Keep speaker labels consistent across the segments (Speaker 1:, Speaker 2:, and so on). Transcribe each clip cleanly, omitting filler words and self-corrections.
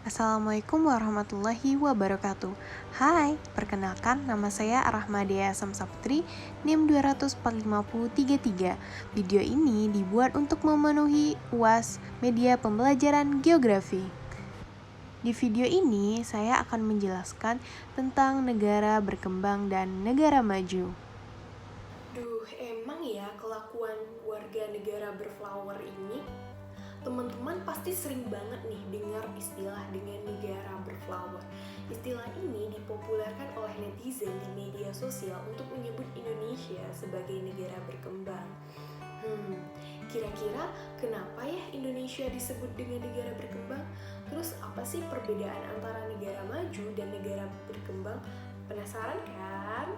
Speaker 1: Assalamualaikum warahmatullahi wabarakatuh. Hai, perkenalkan nama saya Rahmadia Samsaputri, NIM 24503. Video ini dibuat untuk memenuhi UAS Media Pembelajaran Geografi. Di video ini saya akan menjelaskan tentang negara berkembang dan negara maju.
Speaker 2: Emang ya kelakuan warga negara berflower ini? Teman-teman pasti sering banget nih dengar istilah dengan negara berflower. Istilah ini dipopulerkan oleh netizen di media sosial untuk menyebut Indonesia sebagai negara berkembang. Kira-kira kenapa ya Indonesia disebut dengan negara berkembang? Terus apa sih perbedaan antara negara maju dan negara berkembang? Penasaran kan?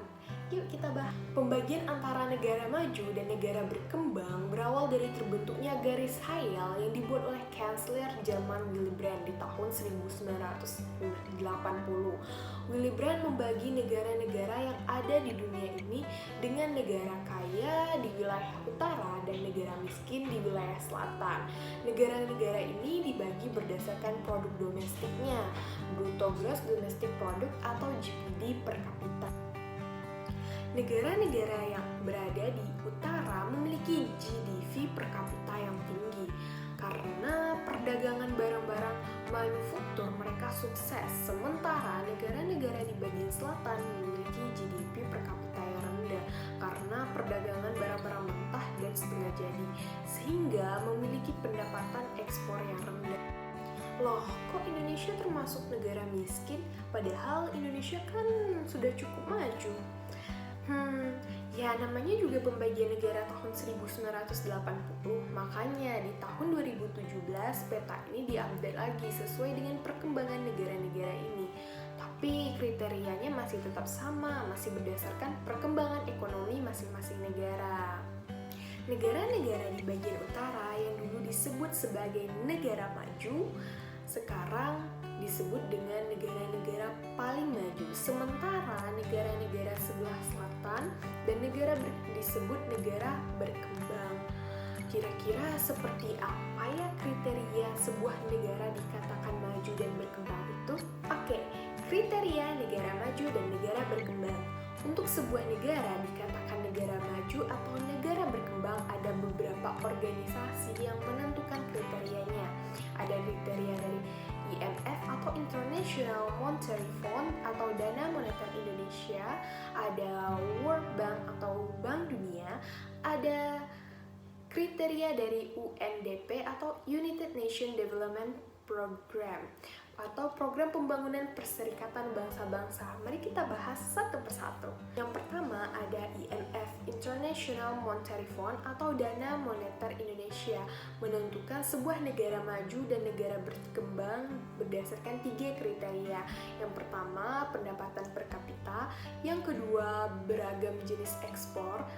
Speaker 2: Yuk kita bahas. Pembagian antara negara maju dan negara berkembang berawal dari terbentuknya garis hayal yang dibuat oleh Kanselir Jerman Willy Brandt di tahun 1980. Willy Brandt membagi negara-negara yang ada di dunia ini dengan negara kaya di wilayah utara dan negara miskin di wilayah selatan. Negara-negara ini dibagi berdasarkan produk domestiknya, Bruto Gross Domestic Product atau GDP per kapita. Negara-negara yang berada di utara memiliki GDP per kapita yang tinggi karena perdagangan barang-barang manufaktur mereka sukses, sementara negara-negara di bagian selatan memiliki GDP per kapita yang rendah karena perdagangan barang-barang mentah dan setengah jadi, sehingga memiliki pendapatan ekspor yang rendah. Loh, kok Indonesia termasuk negara miskin? Padahal Indonesia kan sudah cukup maju. Ya namanya juga pembagian negara tahun 1980, makanya di tahun 2017 peta ini diupdate lagi sesuai dengan perkembangan negara-negara ini. Tapi kriterianya masih tetap sama, masih berdasarkan perkembangan ekonomi masing-masing negara. Negara-negara di bagian utara yang dulu disebut sebagai negara maju, sekarang disebut dengan negara-negara paling maju, sementara negara-negara sebelah selatan dan disebut negara berkembang. Kira-kira seperti apa ya kriteria sebuah negara dikatakan maju dan berkembang itu? Oke, kriteria negara maju dan negara berkembang. Untuk sebuah negara dikatakan negara maju atau negara berkembang, ada beberapa organisasi yang menentukan kriterianya. Ada kriteria dari IMF atau International Monetary Fund atau Dana Moneter Indonesia, ada World Bank atau Bank Dunia, ada kriteria dari UNDP atau United Nations Development Program atau Program Pembangunan Perserikatan Bangsa-Bangsa. Mari kita bahas satu persatu. Yang pertama ada IMF, International Monetary Fund atau Dana Moneter Indonesia, menentukan sebuah negara maju dan negara berkembang berdasarkan 3 kriteria. Yang pertama, pendapatan per kapita. Yang kedua, beragam jenis ekspor.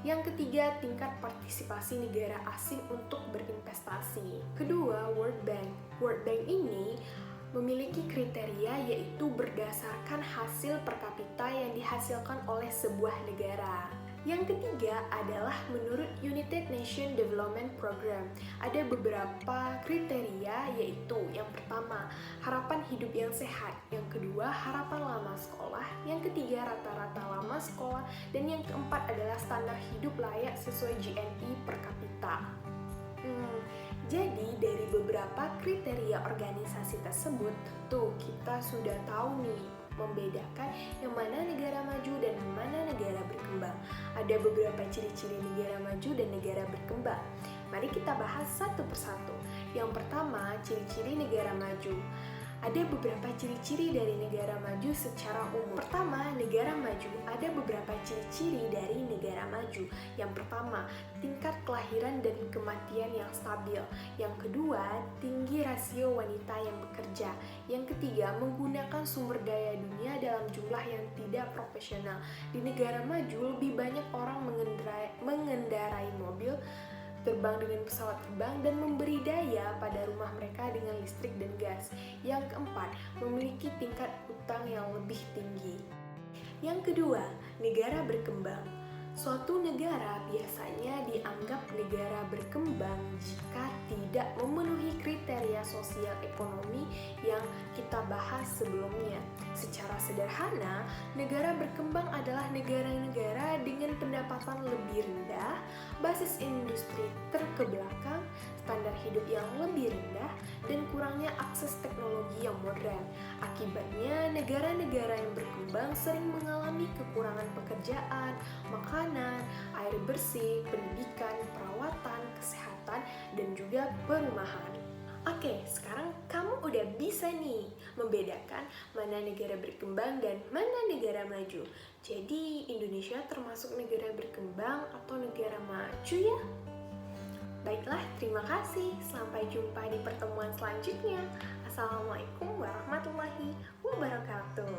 Speaker 2: Yang ketiga, tingkat partisipasi negara asing untuk berinvestasi. Kedua, World Bank. World Bank ini memiliki kriteria yaitu berdasarkan hasil per kapita yang dihasilkan oleh sebuah negara. Yang ketiga adalah menurut United Nations Development Program. Ada beberapa kriteria yaitu yang pertama, harapan hidup yang sehat. Yang kedua, harapan lama sekolah. Yang ketiga, rata-rata lama sekolah. Dan yang keempat adalah standar hidup layak sesuai GNI per kapita. Jadi dari beberapa kriteria organisasi tersebut, tentu kita sudah tahu nih membedakan yang mana negara maju dan yang mana negara berkembang. Ada beberapa ciri-ciri negara maju dan negara berkembang. Mari kita bahas satu persatu. Yang pertama, ciri-ciri negara maju. Ada beberapa ciri-ciri dari negara maju secara umum. Pertama, negara maju ada beberapa ciri-ciri dari negara maju. Yang pertama, tingkat kelahiran dan kematian yang stabil. Yang kedua, tinggi rasio wanita yang bekerja. Yang ketiga, menggunakan sumber daya dunia dalam jumlah yang tidak profesional. Di negara maju, lebih banyak orang mengendarai mobil, terbang dengan pesawat terbang, dan memberi daya pada rumah mereka dengan listrik dan gas. Yang keempat, memiliki tingkat utang yang lebih tinggi. Yang kedua, negara berkembang. Suatu negara biasanya dianggap negara berkembang jika tidak memenuhi kriteria sosial ekonomi yang kita bahas sebelumnya. Secara sederhana, negara berkembang adalah negara-negara dengan pendapatan lebih rendah, basis industri terkebelakang, standar hidup yang lebih rendah, dan kurangnya akses teknologi yang modern. Akibatnya, negara-negara yang berkembang sering mengalami kekurangan pekerjaan, makanan, air bersih, pendidikan, perawatan, kesehatan, dan juga perumahan. Oke, sekarang kamu udah bisa nih membedakan mana negara berkembang dan mana negara maju. Jadi, Indonesia termasuk negara berkembang atau negara maju ya? Baiklah, terima kasih. Sampai jumpa di pertemuan selanjutnya. Assalamualaikum warahmatullahi wabarakatuh.